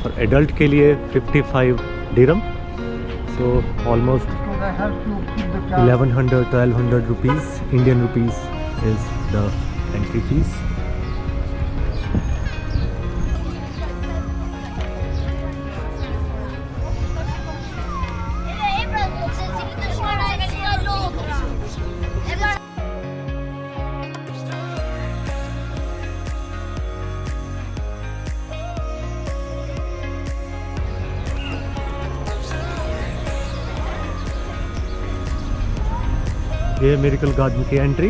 और एडल्ट के लिए 55 dirham, so almost 1100-1200 rupees Indian rupees is the entry fees. ये मिरेकल गार्डन की एंट्री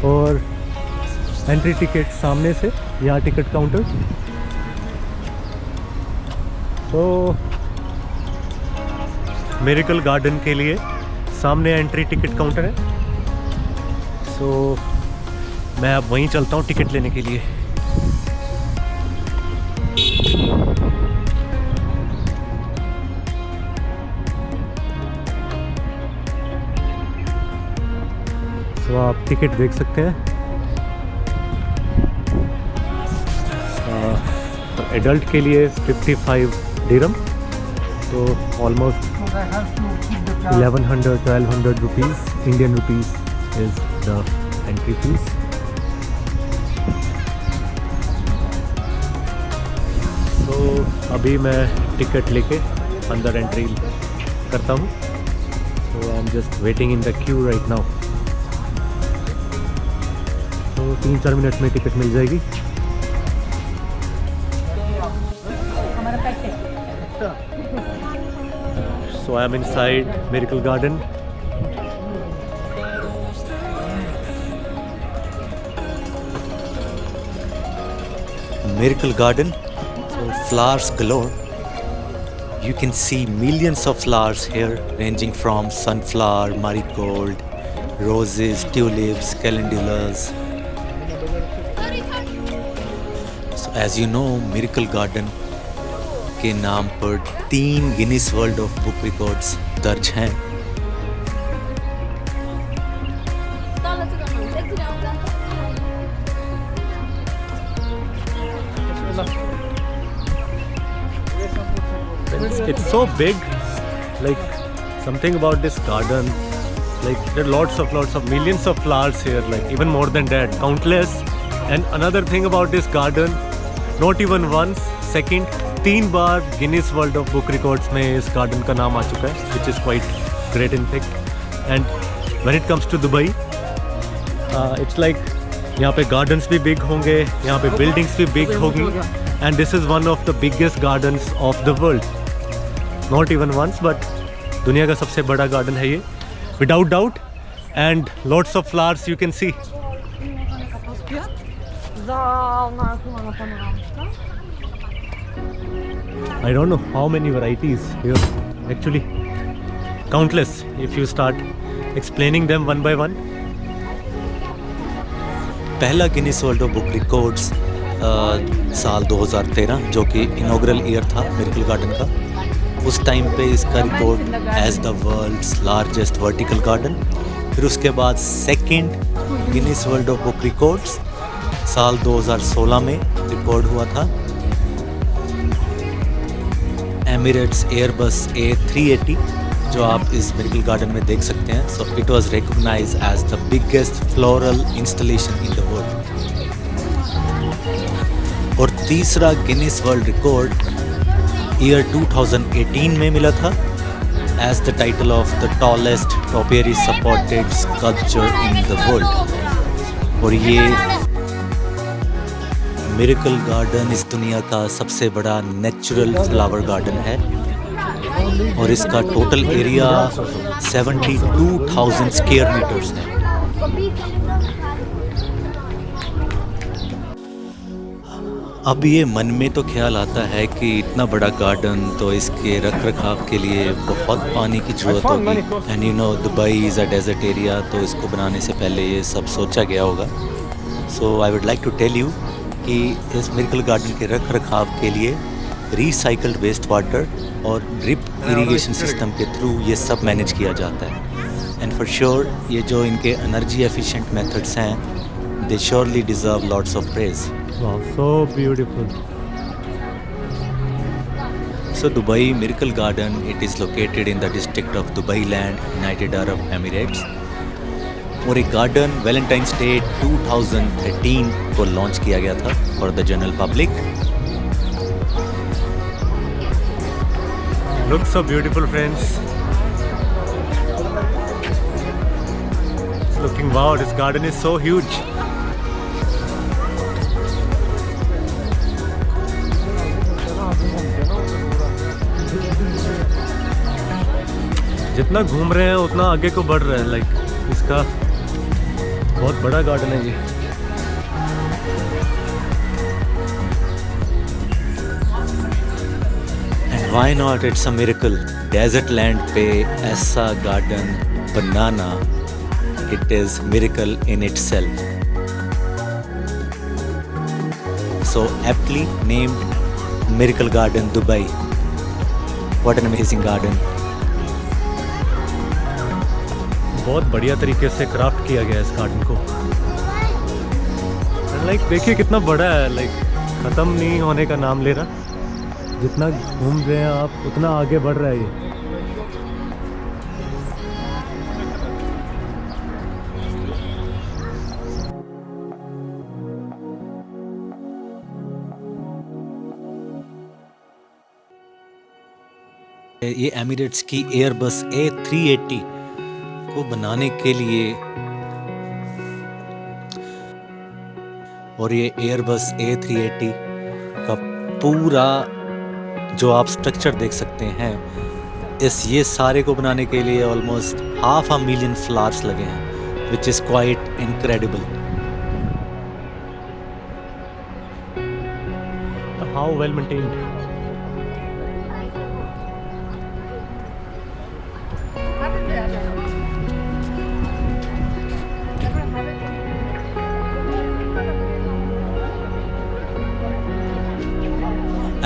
और एंट्री टिकट सामने से, यहाँ टिकट काउंटर। तो मिरेकल गार्डन के लिए सामने एंट्री टिकट काउंटर है। सो मैं अब वहीं चलता हूँ टिकट लेने के लिए। तो आप टिकट देख सकते हैं। एडल्ट के लिए 55 dirham, तो almost 1100-1200 rupees Indian rupees is the entry fees. तो अभी मैं टिकट लेके अंदर एंट्री करता हूँ। So I am just waiting in the queue right now. तो 3-4 मिनट में टिकट मिल जाएगी। So I am inside Miracle Garden. Miracle Garden, so flowers galore. You can see millions of flowers here, ranging from sunflower, marigold, roses, tulips, calendulas. So as you know, Miracle Garden के नाम पर 3 Guinness world of book records दर्ज हैं। It's so big, like something about this garden, like there are lots of millions of flowers here, like even more than that, countless. And another thing about this garden, not even once, second, 3 बार Guinness world of book records में इस garden का नाम आ चुका है, which is quite great in fact. And when it comes to Dubai, it's like यहाँ पे गार्डन्स भी बिग होंगे, यहाँ पे बिल्डिंग्स भी बिग होंगी, and this is one of the biggest gardens of the world. Not even once, but दुनिया का सबसे बड़ा गार्डन है ये, without doubt. And lots of flowers you can see. I don't know how many varieties here, actually countless if you start explaining them one by one. पहला Guinness world of book records साल 2013, जो कि inaugural year था miracle garden का, उस time पे इसका record as the world's largest vertical garden. फिर उसके बाद second Guinness world of book records साल 2016 में रिकॉर्ड हुआ था, एमिरेट्स एयरबस A380, जो आप इस मिरेकल गार्डन में देख सकते हैं। So it was recognised as the biggest floral installation in the world. और तीसरा गिनीज वर्ल्ड रिकॉर्ड ईयर 2018 में मिला था as the title of the tallest topiary supported sculpture in the world. और ये मिरेकल गार्डन इस दुनिया का सबसे बड़ा नेचुरल फ्लावर गार्डन है और इसका टोटल एरिया 72,000 स्क्वायर मीटर्स है। अब ये मन में तो ख्याल आता है कि इतना बड़ा गार्डन, तो इसके रख रखाव के लिए बहुत पानी की ज़रूरत होगी। And you know Dubai is a desert area, तो इसको बनाने से पहले ये सब सोचा गया होगा। So I would like to tell you कि इस मिरेकल गार्डन के रख रखाव के लिए रिसाइकल्ड वेस्ट वाटर और ड्रिप इरिगेशन सिस्टम के थ्रू ये सब मैनेज किया जाता है। एंड फॉर श्योर ये जो इनके एनर्जी एफिशिएंट मेथड्स हैं, they surely deserve lots of praise. Wow, so beautiful. So Dubai Miracle Garden, it is located in the district of Dubai Land, United Arab Emirates. और एक garden Valentine's day 2013 को launch किया गया था for the general public. Looks so beautiful, friends. It's looking wow, this garden is so huge. जितना घूम रहे हैं उतना आगे को बढ़ रहे हैं. लाइक इसका बहुत बड़ा गार्डन है ये. Why not? It's a miracle. Desert land पे ऐसा garden banana, it is miracle in itself. So aptly named Miracle Garden Dubai. What an amazing garden. बहुत बढ़िया तरीके से क्राफ्ट किया गया है इस गार्डन को. लाइक देखिए कितना बड़ा है. लाइक ख़त्म नहीं होने का नाम ले रहा. जितना घूम रहे हैं आप उतना आगे बढ़ रहा है ये. ये एमिरेट्स की एयरबस A380 को बनाने के लिए, और ये एयरबस A380 का पूरा जो आप स्ट्रक्चर देख सकते हैं, ये सारे को बनाने के लिए ऑलमोस्ट 500,000 फ्लावर्स लगे हैं, विच is quite incredible. How well maintained.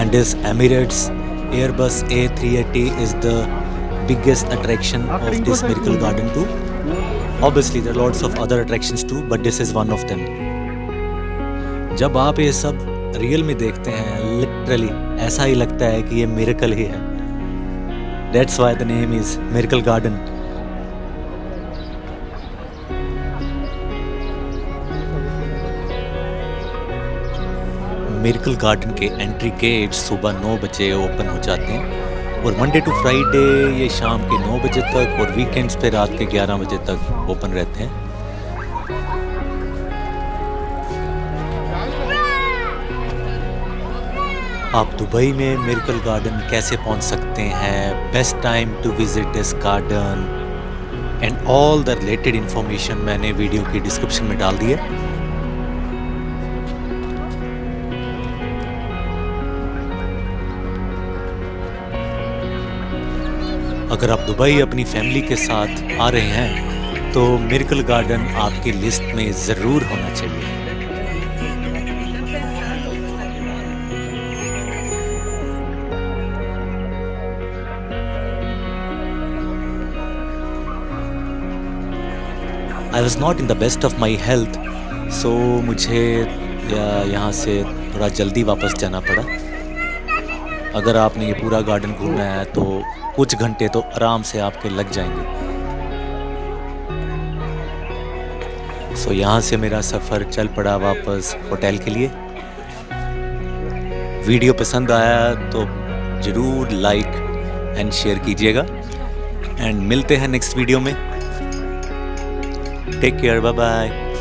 And this Emirates Airbus A380 is the biggest attraction of this Miracle Garden too. Obviously there are lots of other attractions too, but this is one of them. जब आप ये सब real में देखते हैं, literally ऐसा ही लगता है कि ये मिरेकल ही है. That's why the name is Miracle Garden. Miracle garden के एंट्री गेट सुबह 9 बजे ओपन हो जाते हैं, और मंडे टू फ्राइडे ये शाम के 9 बजे तक, और वीकेंड्स पे रात के 11 बजे तक ओपन रहते हैं. आप दुबई में मिरेकल गार्डन कैसे पहुंच सकते हैं, best time to visit this garden and all the related information मैंने वीडियो की डिस्क्रिप्शन में डाल दी है. अगर आप दुबई अपनी फैमिली के साथ आ रहे हैं तो मिरेकल गार्डन आपकी लिस्ट में ज़रूर होना चाहिए. I was not in the best of my health, so मुझे यहाँ से थोड़ा जल्दी वापस जाना पड़ा. अगर आपने ये पूरा गार्डन घूमना है तो कुछ घंटे तो आराम से आपके लग जाएंगे. सो यहाँ से मेरा सफ़र चल पड़ा वापस होटल के लिए. वीडियो पसंद आया तो ज़रूर लाइक एंड शेयर कीजिएगा, एंड मिलते हैं नेक्स्ट वीडियो में. Take care, bye bye.